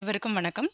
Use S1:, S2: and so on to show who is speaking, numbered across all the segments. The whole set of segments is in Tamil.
S1: அனைவருக்கும் வணக்கம்.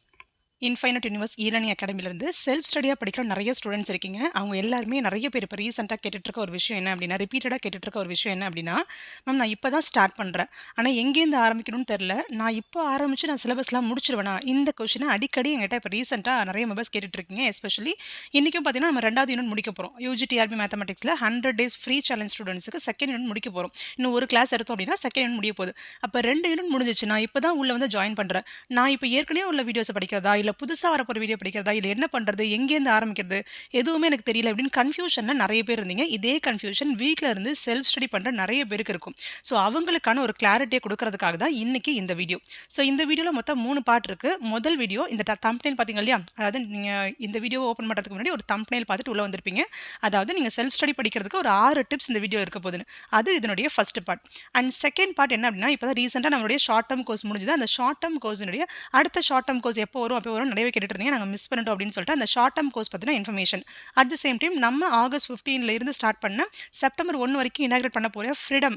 S1: இன்ஃபைனட் யூனிவர்ஸ் ஈலர்னிங் அகாடமிலேருந்து செல்ஃப் ஸ்டடியாக படிக்கிற நிறைய ஸ்டூடெண்ட்ஸ் இருக்கீங்க. அவங்க எல்லாருமே நிறைய பேர் இப்போ ரீசெண்டாக கேட்டுட்ருக்க ஒரு விஷயம் என்ன அப்படின்னா, ரிப்பீட்டடாக கேட்டுட்ருக்க ஒரு விஷயம் என்ன அப்படின்னா, மேம் நான் இப்போ தான் ஸ்டார்ட் பண்ணுறேன். ஆனால் எங்கேருந்து ஆரம்பிக்கணும்னு தெரில. நான் இப்போ ஆரம்பித்து நான் சிலபஸ்லாம் முடிச்சிருவேனா? இந்த கொஷினை அடிக்கடி என்கிட்ட இப்போ ரீசெண்டாக நிறைய மெம்பர்ஸ் கேட்டுட்ருக்கீங்க. எஸ்பெஷலி இன்றைக்கும் பார்த்தீங்கன்னா நம்ம 2வது யூனிட் முடிக்க போகிறோம். யூஜிடிஆர்பி மேத்தமெட்டிக்ஸில் 100 டேஸ் ஃப்ரீ சேலஞ்ச் ஸ்டூடெண்ட்ஸுக்கு செகண்ட் யூனிட் முடிக்க போகிறோம். இன்னும் ஒரு கிளாஸ் எடுத்தோம் அப்படின்னா செகண்ட் யூனிட் முடிய போகுது. அப்போ 2 யூனிட் முடிஞ்சிச்சு. நான் இப்போ தான் உள்ளே வந்து ஜாயின் பண்ணுறேன். நான் இப்போ ஏற்கனவே உள்ள வீடியோஸை படிக்கிறதா, இல்ல புதுசா வரப்போற வீடியோ படிக்கிறதா, இல்ல என்ன பண்றது? எங்கேருந்து ஆரம்பிக்கிறது? எதுவுமே எனக்கு தெரியல அப்படின்னு கன்ஃப்யூஷன்ல நெறைய பேர் இருந்தீங்க. இதே கன்ஃப்யூஷன் வீட்ல இருந்து செல்ஃப் ஸ்டடி பண்ற நெறைய பேருக்கு இருக்கும். ஸோ அவங்களுக்கான ஒரு கிளாரிட்டிய குடுக்கறதுக்காக தான் இன்னைக்கு இந்த வீடியோ. ஸோ இந்த வீடியோல மொத்தம் 3 பார்ட் இருக்கு. முதல் வீடியோ இந்த தம்ப்நெயில் பார்த்தீங்க இல்லையா? அதாவது நீங்க இந்த வீடியோவ ஓப்பன் பண்றதுக்கு முன்னாடி ஒரு தம்ப்நெயில் பார்த்துட்டு உள்ள வந்திருப்பீங்க. அதாவது நீங்க செல்ஃப் ஸ்டடி படிக்கிறதுக்கு ஒரு 6 டிப்ஸ் இந்த வீடியோ இருக்க போதுன்னு. அது இதனுடைய first part. And second part என்ன அப்படின்னா, இப்ப தான் ரீசென்ட்டா நம்மளுடைய ஷார்ட் டெர்ம் கோர்ஸ் முடிஞ்சது. அந்த ஷார்ட் டெர்ம் கோர்ஸினுடைய அடுத்த ஷார்ட் டெர்ம் கோர்ஸ் எப்போ வரும், அப்போ வரும் நிறையவே கேட்டுட்டு இருந்தீங்க. நாங்க மிஸ் பண்ணிட்டோம் அப்படின்னு சொல்லிட்டு அந்த ஷார்ட் டெர்ம் கோர்ஸ் பத்தின information. At the same time நம்ம ஆகஸ்ட் 15ல இருந்து ஸ்டார்ட் பண்ண செப்டம்பர் 1 வரைக்கும் இனாகிரேட் பண்ண போற ஃப்ரீடம்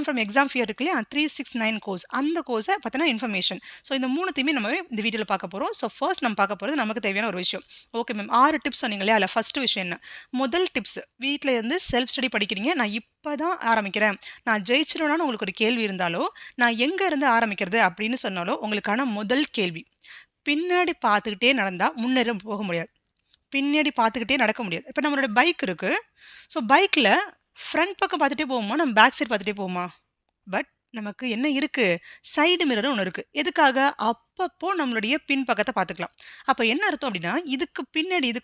S1: ஃப்ரம் எக்ஸாம் ஃபியர் இருக்கு இல்லையா? 369 கோர்ஸ். அந்த கோர்ஸை பத்தின இன்ஃபர்மேஷன். ஸோ இந்த 3த்தையுமே நம்ம இந்த வீடியோல பார்க்க போறோம். ஸோ ஃபர்ஸ்ட் நம்ம பார்க்க போறது நமக்கு தேவையான ஒரு விஷயம். ஓகே மேம், 6 டிப்ஸ் சொன்னீங்க இல்லையா? அதில் ஃபர்ஸ்ட் விஷயம் என்ன? முதல் டிப்ஸ், வீட்ல இருந்து செல்ஃப் ஸ்டடி படிக்கிறீங்க. நான் இப்பதான் ஆரம்பிக்கிறேன். நான் ஜெயிச்சிருவேனான்னு உங்களுக்கு ஒரு கேள்வி இருந்தாலோ, நான் எங்க இருந்து ஆரம்பிக்கிறது அப்படின்னு சொன்னாலோ, உங்களுக்கான முதல் கேள்வி, பின்னாடி பார்த்துக்கிட்டே நடந்தா முன்னேற போக முடியாது. பின்னாடி பார்த்துக்கிட்டே நடக்க முடியாது. இப்ப நம்மளோட பைக் இருக்கு. ஸோ பைக்ல ஃப்ரண்ட் பக்கம் பார்த்துட்டே போவோமா? நம்ம பேக் சைட் பார்த்துட்டே போவோமா? பட் நமக்கு என்ன இருக்கு? சைடு மிரர்ன்னு ஒண்ணு இருக்கு. எதுக்காக? அப்பப்போ நம்மளுடைய பின் பக்கத்த பார்த்துக்கலாம். அப்ப என்ன அர்த்தம் அப்டின்னா, இதுக்கு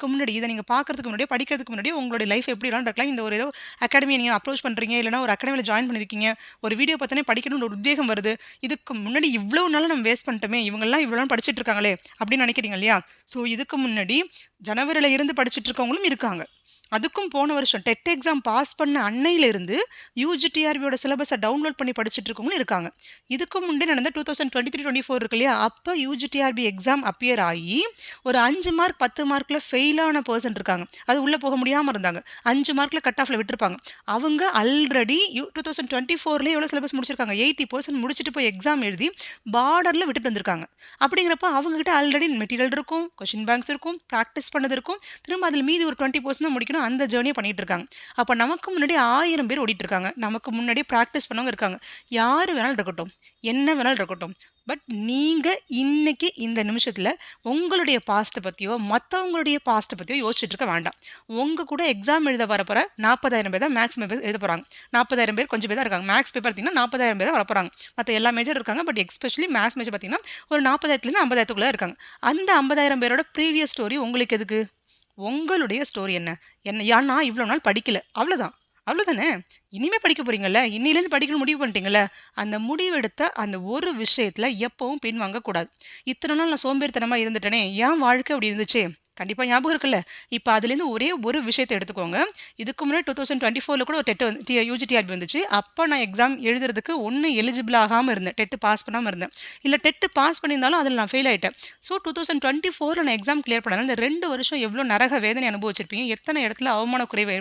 S1: முன்னாடி இத நீங்க பார்க்கறதுக்கு முன்னாடியே, படிக்கிறதுக்கு முன்னாடியே உங்களுடைய லைஃப் எப்படி வேணாலும் இருக்கலாம். இந்த ஒரு ஏதோ அகாடமிய நீங்க அப்ரோச் பண்றீங்க, இல்லன்னா ஒரு அகாடமில ஜாயின் பண்ணியிருக்கீங்க. ஒரு வீடியோ பார்த்தோனே படிக்கணும்னு ஒரு உத்வேகம் வருது. இதுக்கு முன்னாடி இவ்ளோ நாளா நம்ம வேஸ்ட் பண்ணிட்டோமே, இவங்கலாம் இவ்ளோ நாள் படிச்சுட்டு இருக்காங்களே அப்படின்னு நினைக்கிறீங்க இல்லையா? ஸோ இதுக்கு முன்னாடி ஜனவரில இருந்து படிச்சுட்டு இருக்கவங்களும் இருக்காங்க. அதுக்கும் போன வருஷம் டெட் எக்ஸாம் பாஸ் பண்ண அன்னையில இருந்து யுஜிடிஆர்பியோட சிலபஸ டவுன்லோட் பண்ணி படிச்சுட்டு இருக்கவங்களும் இருக்காங்க. இதுக்கு முன்னே நடந்த 2023, 24 இருக்கு இல்லையா? அப்ப யுஜிடிஆர்பி எக்ஸாம் அப்பியர் ஆயி ஒரு 5 மார்க், 10 மார்க்ல ஃபெயில் ஆன பெர்சன் இருக்காங்க. அது உள்ள போக முடியாம இருந்தாங்க. 5 மார்க்ல கட் ஆஃப்ல விட்டுருப்பாங்க. அவங்க ஆல்ரெடி 2024லயே எவ்வளோ சிலபஸ் முடிச்சிருக்காங்க? 80% முடிச்சுட்டு போய் எக்ஸாம் எழுதி பார்டர்ல விட்டுட்டு வந்திருக்காங்க. அப்படிங்கிறப்ப அவங்க கிட்ட ஆல்ரெடி மெட்டீரியல் இருக்கும், கொஸ்டின் பேங்க்ஸ் இருக்கும், பிராக்டிஸ் பண்ணது இருக்கும். திரும்ப அதில மீதி ஒரு 20% தான் முடிக்கணும். அந்த ஜர்னிய பண்ணிட்டு இருக்காங்க. அப்ப நமக்கு முன்னாடி 1000 பேர் ஓடிட்டு இருக்காங்க. நமக்கு முன்னாடி பிராக்டிஸ் பண்ணவங்க இருக்காங்க. யாரு வேணாலும் இருக்கட்டும். என்ன வேணாலும் இருக்கட்டும். பட் நீங்க இன்னைக்கு இந்த நிமிஷத்துல உங்களுடைய பாஸ்ட்ட பத்தியோ, மத்தவங்களுடைய பாஸ்ட்ட பத்தியோ யோசிச்சுட்டு இருக்க வேண்டாம். உங்க கூட எக்ஸாம் எழுத வரப்போற 40,000 பேர் தான் மேக்ஸிமம் பேர் எழுத போறாங்க. 40,000 பேர் கொஞ்சம் பேர் தான் இருக்காங்க. மேத்ஸ் பேப்பர் பார்த்தீங்கன்னா 40,000 பேர் தான் வரப்போறாங்க. மத்த எல்லா மேஜர் இருக்காங்க. பட் எஸ்பெஷலி மேத்ஸ் மேஜர் பார்த்தீங்கன்னா ஒரு 40,000லேருந்து 50,000த்துக்குள்ள இருக்காங்க. அந்த 50,000 பேரோட ப்ரீவியஸ் ஸ்டோரி உங்களுக்கு எதுக்கு? உங்களுடைய ஸ்டோரி என்ன? ஏன்னா இவ்ளோ நாள் படிக்கல. அவ்வளோதான். அவ்வளோதானே! இனிமே படிக்க போறீங்கல்ல. இன்னையிலேருந்து படிக்கணும்னு முடிவு பண்ணிட்டீங்கல்ல. அந்த முடிவெடுத்த அந்த ஒரு விஷயத்துல எப்பவும் பின்வாங்க கூடாது. இத்தன நாள் நான் சோம்பேறித்தனமா இருந்துட்டேனே, என் வாழ்க்கை அப்படி இருந்துச்சே. கண்டிப்பா ஞாபகம் இருக்குல்ல. இப்ப அதுலேருந்து ஒரே ஒரு விஷயத்த எடுத்துக்கோங்க. இதுக்கு முன்னாடி 2024ல கூட ஒரு டெட் வந்து யுஜிடிஆர்பி வந்துச்சு. அப்ப நான் எக்ஸாம் எழுதுறதுக்கு ஒண்ணு எலிஜிபிள் ஆகாம இருந்தேன். டெட் பாஸ் பண்ணாம இருந்தேன். இல்ல டெட் பாஸ் பண்ணியிருந்தாலும் அதுல நான் ஃபெயில் ஆயிட்டேன். ஸோ 2024ல நான் எக்ஸாம் கிளியர் பண்ணனால இந்த 2 வருஷம் எவ்ளோ நரக வேதனை அனுபவிச்சிருப்பீங்க. எத்தன இடத்துல அவமான குறைவ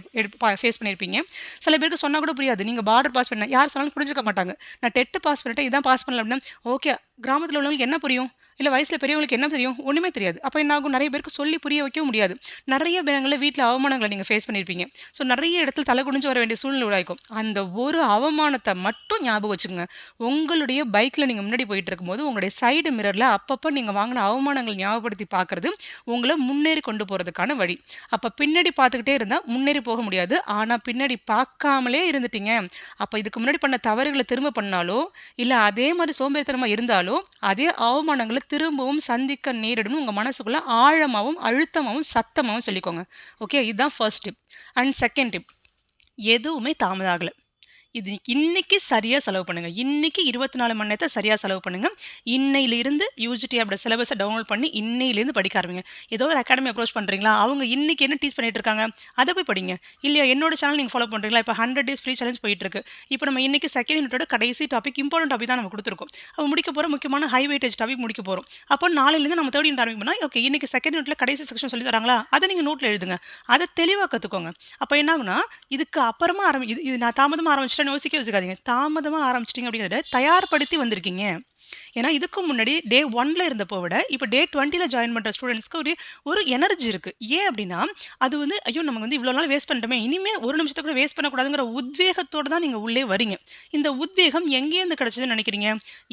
S1: ஃபேஸ் பண்ணியிருப்பீங்க. சில பேருக்கு சொன்னா கூட புரியாது. நீங்க பார்டர் பாஸ் பண்ண யார் சொன்னாலும் புரிஞ்சுக்க மாட்டாங்க. நான் டெட் பாஸ் பண்ணிட்டேன். இதான் பாஸ் பண்ணல அப்படின்னா, ஓகே, கிராமத்துல உள்ளவங்களுக்கு என்ன புரியும்? இல்ல வயசுல பெரியவங்களுக்கு என்ன தெரியும்? ஒண்ணுமே தெரியாது. அப்ப என்ன ஆகும்? நெறைய பேருக்கு சொல்லி புரிய வைக்கவும் முடியாது. நெறைய பேரங்கள்ல வீட்ல அவமானங்கள நீங்க ஃபேஸ் பண்ணியிருப்பீங்க. ஸோ நெறைய இடத்துல தலை குனிஞ்சு வர வேண்டிய சூழ்நிலை உருவாகும். அந்த ஒரு அவமானத்த மட்டும் ஞாபகம் வச்சுக்கங்க. உங்களுடைய பைக்ல நீங்க முன்னாடி போயிட்டு இருக்கும்போது, உங்களுடைய சைடு மிரர்ல அப்பப்ப நீங்க வாங்குன அவமானங்கள் ஞாபகப்படுத்தி பார்க்கறது, உங்கள முன்னேறி கொண்டு போறதுக்கான வழி. அப்ப பின்னாடி பார்த்துக்கிட்டே இருந்தா முன்னேறி போக முடியாது. ஆனா பின்னாடி பார்க்காமலே இருந்துட்டீங்க. அப்ப இதுக்கு முன்னாடி பண்ண தவறுகள திரும்ப பண்ணாலோ, இல்ல அதே மாரி சோம்பேறித்தனமா இருந்தாலோ, அதே அவமானங்கள திரும்பவும் சந்திக்க நேரிடும்னு உங்க மனசுக்குள்ள ஆழமாவும், அழுத்தமாவும், சத்தமாவும் சொல்லிக்கோங்க. ஓகே, இதுதான் first tip. And second tip, எதுவுமே தாமதம் ஆகல. இது இன்னைக்கு சரியா செலவு பண்ணுங்க. இன்னைக்கு 24 மணி நேரத்த சரியா செலவு பண்ணுங்க. இன்னையிலிருந்து யுஜிடிஆர்பியோட சிலபஸ டவுன்லோட் பண்ணி இன்னையிலேருந்து படிக்க ஆரம்பிங்க. ஏதோ ஒரு அகாடமி அப்ரோச் பண்றீங்களா? அவங்க இன்னைக்கு என்ன டீச் பண்ணிட்டு இருக்காங்க? அத போய் படிங்க. இல்லையா என்னோட சேனல் நீங்க ஃபாலோ பண்றீங்களா? இப்ப 100 டேஸ் ஃப்ரீ சேலஞ்ச் போயிட்டு இருக்கு. இப்ப நம்ம இன்னைக்கு செகண்ட் யூனிட்டோட கடைசி டாபிக், இம்பார்ட்டன்ட் டாபிக் தான் நம்ம குடுத்துருக்கோம். அப்ப முடிக்க போற முக்கியமான ஹை வெயிட்டேஜ் டாபிக் முடிக்க போறோம். அப்போ நாளையிலேருந்து நம்ம தேர்ட் யூனிட் ஆரம்பிக்கணும்னா, ஓகே, இன்னைக்கு செகண்ட் யூனிட்ல கடைசி செக்ஷன் சொல்லி தராங்களா? அத நீங்க நோட்ல எழுதுங்க. அத தெளிவா கத்துக்கோங்க. அப்ப என்ன ஆகும்னா, இதுக்கு அப்புறமா இது இது நான் தாமதமா ஆரம்பிச்சுட்டேன்னு யோசிக்காதீங்க. தாமதமா ஆரம்பிச்சுட்டீங்க அப்படிங்கிறத தயார்படுத்தி வந்திருக்கீங்க. ஏன்னா இதுக்கு முன்னாடி டே 1ல இருந்தப்போ விட இப்போ டே 20ல ஜாயின் பண்ணுற ஸ்டூடெண்ட்ஸ்க்கு ஒரு ஒரு எனர்ஜி இருக்குது. ஏன் அப்படின்னா அது வந்து ஐயோ நம்ம வந்து இவ்வளோ நாள் வேஸ்ட் பண்ணிட்டோமே, இனிமேல் ஒரு நிமிஷத்தை கூட வேஸ்ட் பண்ணக்கூடாதுங்கிற உத்வேகத்தோடு தான் நீங்கள் உள்ளே வரீங்க. இந்த உத்வேகம் எங்கேருந்து கிடைச்சதுன்னு நினைக்கிறீங்க?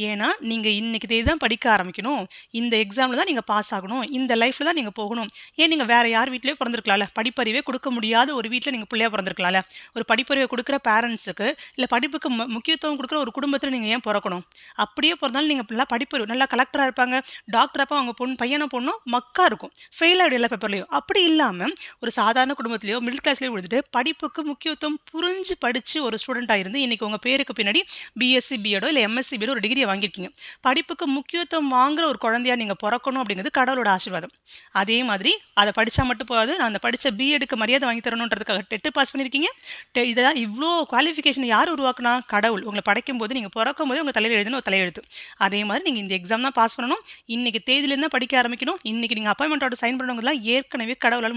S1: ஏன்னா நீங்கள் இன்னைக்கு தேதி தான் படிக்க ஆரம்பிக்கணும், இந்த எக்ஸாமில் தான் நீங்கள் பாஸ் ஆகணும், இந்த லைஃப்பில் தான் நீங்கள் போகணும். ஏன் நீங்கள் வேறு யார் வீட்லேயே பிறந்திருக்கலாம்ல? படிப்பறிவே கொடுக்க முடியாத ஒரு வீட்டில் நீங்கள் பிள்ளையா பிறந்திருக்கலாம்ல? ஒரு படிப்பறிவை கொடுக்குற பேரண்ட்ஸுக்கு இல்லை படிப்புக்கு முக்கியத்துவம் கொடுக்குற ஒரு குடும்பத்தில் நீங்கள் ஏன் பிறக்கணும்? அப்படியே பிறந்தாலும் நீங்கள் நல்லா படிப்பறிவு நல்லா கலெக்டராக இருப்பாங்க, டாக்டராக இருப்பாங்க, அவங்க பையனோ பொண்ணோ மக்கா இருக்கும், ஃபெயில் ஆகிடும் எல்லா பேப்பர்லையும். அப்படி இல்லாமல் ஒரு சாதாரண குடும்பத்திலையோ மிடில் கிளாஸ்லேயோ கொடுத்துட்டு படிப்புக்கு முக்கியத்துவம் புரிஞ்சு படித்து ஒரு ஸ்டூடெண்ட்டாக இருந்து இன்றைக்கி உங்கள் பேருக்கு பின்னாடி பிஎஸ்சி பிஎடோ இல்லை எம்எஸ்சி பிஎடோ ஒரு டிகிரியை வாங்கியிருக்கீங்க. படிப்புக்கு முக்கியத்துவம் வாங்குற ஒரு குழந்தையா நீங்கள் பிறக்கணும் அப்படிங்கிறது கடவுளோட ஆசீர்வாதம். அதே மாதிரி அதை படித்தா மட்டும் போகாது, நான் அந்த படித்த பிஎடுக்கு மரியாதை வாங்கி தரணுன்றதுக்காக டெட்டு பாஸ் பண்ணியிருக்கீங்க. இதெல்லாம் இவ்வளோ குவாலிஃபிகேஷன் யார் உருவாக்குனா? கடவுள். உங்களை படைக்கும் போது நீங்கள் பிறக்கும் போது உங்கள் தலையில் எழுதுன ஒரு தலையெழுத்து. அதே மாதிரி நீங்கள் இந்த எக்ஸாம் தான் பாஸ் பண்ணணும், இன்றைக்கி தேதியிலேருந்து படிக்க ஆரம்பிக்கணும், இன்றைக்கி நீங்கள் அப்பாயின்மெண்ட்டோட சைன் பண்ணுறவங்கலாம் ஏற்கனவே கடவுளால்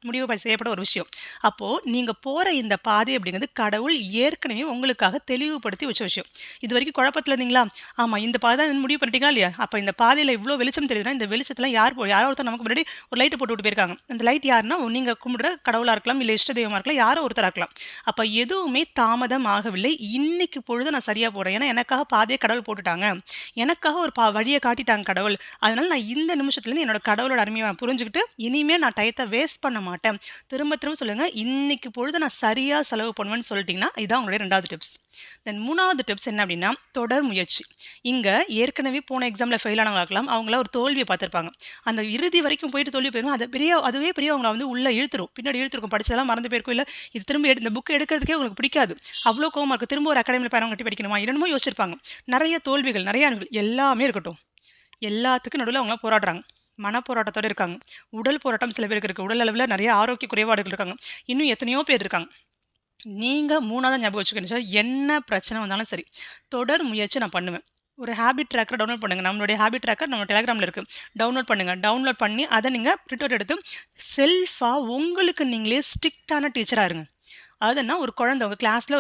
S1: முடிவு செய்யப்பட்ட ஒரு விஷயம். அப்போது நீங்கள் போகிற இந்த பாதை அப்படிங்கிறது கடவுள் ஏற்கனவே உங்களுக்காக தெளிவுபடுத்தி வச்ச விஷயம். இது வரைக்கும் குழப்பத்தில் இருந்தீங்களா? ஆமாம், இந்த பாதை தான் முடிவு பண்ணிட்டீங்களா இல்லையா? அப்போ இந்த பாதையில் இவ்வளோ வெளிச்சம் தெரியுதுன்னா இந்த வெளிச்சத்தில் யாரோ ஒருத்தர் நமக்கு முன்னாடி ஒரு லைட்டு போட்டு விட்டு போயிருக்காங்க. அந்த லைட் யாருன்னா நீங்கள் கும்பிடுற கடவுளாக இருக்கலாம், இல்லை இஷ்ட தெய்வமாக இருக்கலாம், யாரோ ஒருத்தராக இருக்கலாம். அப்போ எதுவுமே தாமதம் ஆகவில்லை. இன்னைக்கு பொழுது நான் சரியாக போகிறேன், ஏன்னா எனக்காக பாதையை கடவுள் போட்டுட்டாங்க, எனக்காக ஒரு வழியை காட்டிட்டாங்க கடவுள். அதனால் நான் இந்த நிமிஷத்துலேருந்து என்னோட கடவுளோட அருமையை புரிஞ்சுக்கிட்டு இனிமேல் நான் டயத்தை வேஸ்ட் பண்ண மாட்டேன். திரும்ப சொல்லுங்கள், இன்னைக்கு பொழுது நான் சரியாக செலவு பண்ணுவேன்னு சொல்லிட்டிங்கன்னா இதுதான் உங்களுடைய 2வது டிப்ஸ். தென் 3வது டிப்ஸ் என்ன அப்படின்னா தொடர் முயற்சி. இங்கே ஏற்கனவே போன எக்ஸாமில் ஃபெயில் ஆனவங்க இருக்கலாம், அவங்கள ஒரு தோல்வியை பார்த்துருப்பாங்க, அந்த இறுதி வரைக்கும் போயிட்டு தோல்வி போயிருக்கும், அதுவே பெரிய அவங்கள வந்து உள்ளே இழுத்துரும், பின்னாடி இழுத்துருக்கும், படிச்சதெல்லாம் மறந்து போயிருக்கும், இல்லை இது திரும்ப இந்த புக் எடுக்கிறதுக்கே உங்களுக்கு பிடிக்காது, அவ்வளோ கோவமாக இருக்குது, திரும்ப ஒரு அகாடமியில் பேரவங்க கட்டி படிக்கணுமா, என்னமோ யோசிச்சிருப்பாங்க. நிறைய தோல்விகள், நிறைய அனுபவங்கள் எல்லாமே இருக்கட்டும், எல்லாத்துக்கும் நடுவில் அவங்களாம் போராடுறாங்க, மனப்போராட்டத்தோடு இருக்காங்க, உடல் போராட்டம் சில பேருக்கு இருக்குது, உடல் அளவில் நிறைய ஆரோக்கிய குறைபாடுகள் இருக்காங்க, இன்னும் எத்தனையோ பேர் இருக்காங்க. நீங்கள் 3வது ஞாபகம் வச்சுக்கணும் சார், என்ன பிரச்சனை வந்தாலும் சரி தொடர் முயற்சி நான் பண்ணுவேன். ஒரு ஹேபிட் ட்ராக்கர் டவுன்லோட் பண்ணுங்கள். நம்மளுடைய ஹேபிட் ட்ராக்கர் நம்ம டெலிகிராமில் இருக்குது, டவுன்லோட் பண்ணுங்கள். டவுன்லோட் பண்ணி அதை நீங்கள் பிரிண்ட் அவுட் எடுத்து செல்ஃபாக உங்களுக்கு நீங்களே ஸ்ட்ரிக்டான டீச்சராக இருங்க. அதுனா ஒரு குழந்தை உங்கள் கிளாஸில்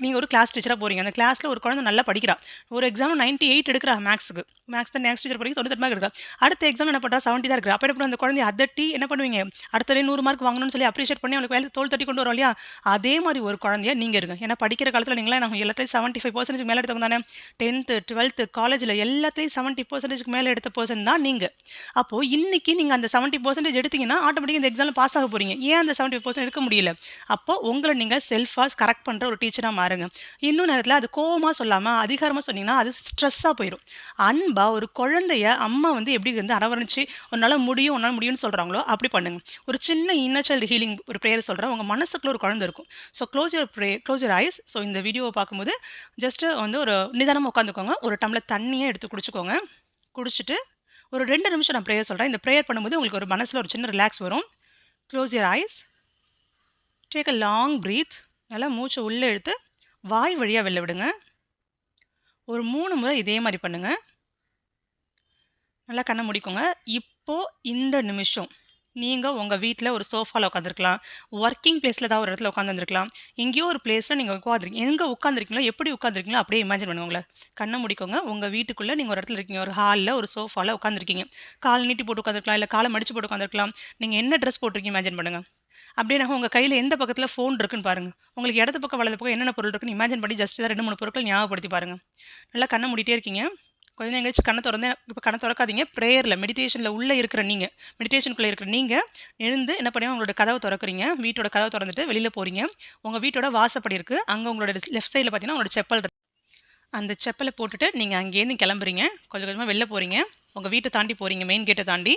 S1: நீங்கள் ஒரு கிளாஸ் டீச்சராக போகிறீங்க, அந்த கிளாஸில் ஒரு குழந்தை நல்லா படிக்கிறா, ஒரு எக்ஸாம் 98 எடுக்கிறா, மேக்ஸ் தான் மேக்ஸ் டீச்சர் படிக்க 98 மார்க் எடுக்கிறா, அடுத்த எக்ஸாம் என்ன பண்ணுறா 70 தான் இருக்கிறா. அப்போ அந்த குழந்தைய அதட்டி என்ன பண்ணுவீங்க, அடுத்த 100 மார்க் வாங்கணும்னு சொல்லி அப்ரிஷியேட் பண்ணி அவங்களுக்கு வேலை தோல் தட்டி கொண்டு வரோம் இல்லையா? அதே மாதிரி ஒரு குழந்தைய நீங்கள் இருங்க. ஏன்னா படிக்கிற காலத்தில் நீங்களாம் நாங்கள் எல்லாத்தையும் 75% மேலே எடுத்தவங்க தானே, 10th 12th காலேஜில் எல்லாத்தையும் 70% மேலே எடுத்த பர்சன் தான் நீங்கள். அப்போது இன்றைக்கி நீங்கள் அந்த 70% எடுத்தீங்கன்னா ஆட்டோமேட்டிக்காக இந்த எக்ஸாமில் பாஸ் ஆக போகிறீங்க. ஏன் அந்த 75% எடுக்க முடியல? அப்போ உங்களை நீங்கள் செல்ஃபாக கரெக்ட் பண்ணுற ஒரு டீச்சராக மாறுங்க. இன்னும் நேரத்தில் அது கோவமாக சொல்லாமல் அதிகாரமாக சொன்னீங்கன்னா அது ஸ்ட்ரெஸ்ஸாக போயிடும். அன்பா ஒரு குழந்தைய அம்மா வந்து எப்படி வந்து அரவணைச்சு உன்னால் முடியும்னு சொல்கிறாங்களோ அப்படி பண்ணுங்க. ஒரு சின்ன இன்னர் சைல்டு ஹீலிங் ஒரு ப்ரேயர் சொல்கிறேன். உங்கள் மனசுக்குள்ள ஒரு குழந்தை இருக்கும். So close your ice. So இந்த வீடியோவை பார்க்கும்போது ஜஸ்ட்டு வந்து ஒரு நிதானமாக உட்காந்துக்கோங்க, ஒரு டம்ளர் தண்ணியை எடுத்து குடிச்சுக்கோங்க. குடிச்சிட்டு ஒரு 2 நிமிஷம் நான் ப்ரேயர் சொல்கிறேன். இந்த ப்ரேயர் பண்ணும்போது உங்களுக்கு ஒரு மனசில் ஒரு சின்ன ரிலாக்ஸ் வரும். Close your eyes, take a long breath. நல்லா மூச்சை உள்ளே எடுத்து வாய் வழியாக வெளில விடுங்க. ஒரு 3 முறை இதே மாதிரி பண்ணுங்கள். நல்லா கண்ணை முடிக்கோங்க. இப்போது இந்த நிமிஷம் நீங்கள் உங்கள் வீட்டில் ஒரு சோஃபாவில் உட்காந்துருக்கலாம், ஒர்க்கிங் பிளேஸில் ஏதாவது ஒரு இடத்துல உட்காந்துருக்கலாம், எங்கேயோ ஒரு பிளேஸில் நீங்கள் உட்காந்துருக்கீங்க. எங்கே உட்காந்துருக்கீங்களோ எப்படி உட்காந்துருக்கீங்களோ அப்படியே இமேஜின் பண்ணுவாங்களே. கண்ணை முடிக்கோங்க. உங்கள் வீட்டுக்குள்ளே நீங்கள் ஒரு இடத்துல இருக்கீங்க, ஒரு ஹாலில் ஒரு சோஃபாவில் உட்காந்துருக்கீங்க. கால் நீட்டி போட்டு உட்காந்துருக்கலாம், இல்லை காலை மடித்து போட்டு உட்காந்துருக்கலாம். நீங்கள் என்ன ட்ரெஸ் போட்டிருக்கீங்க இமேஜின் பண்ணுங்கள். அப்படியே நாங்கள் உங்கள் கையில் எந்த பக்கத்தில் ஃபோன் இருக்குன்னு பாருங்கள். உங்களுக்கு இடது பக்கம் வலது பக்கம் என்னென்ன பொருள் இருக்குன்னு இமேஜின் பண்ணி ஜஸ்ட் 2-3 பொருட்கள் ஞாபகப்படுத்தி பாருங்கள். நல்லா கண்ணை மூடிட்டே இருக்கீங்க. கொஞ்ச நேரம் கழிச்சு கண்ணை திறந்து, இப்போ கண்ணை திறக்காதீங்க, ப்ரேயரில் மெடிடேஷனில் உள்ளே இருக்கிற நீங்கள், மெடிடேஷனுக்குள்ளே இருக்கிற நீங்கள் எழுந்து என்ன பண்ணுவீங்க, உங்களோட கதவை திறக்கிறீங்க. வீட்டோட கதவை திறந்துட்டு வெளியில் போகிறீங்க. உங்கள் வீட்டோட வாசப்படி இருக்குது, அங்கே உங்களோட லெஃப்ட் சைடில் பார்த்தீங்கன்னா உங்களோட செப்பல் இருக்குது. அந்த செப்பலை போட்டுட்டு நீங்கள் அங்கேருந்து கிளம்புறீங்க. கொஞ்சம் கொஞ்சமாக வெளில போகிறீங்க. உங்கள் வீட்டை தாண்டி போகிறீங்க, மெயின் கேட்டை தாண்டி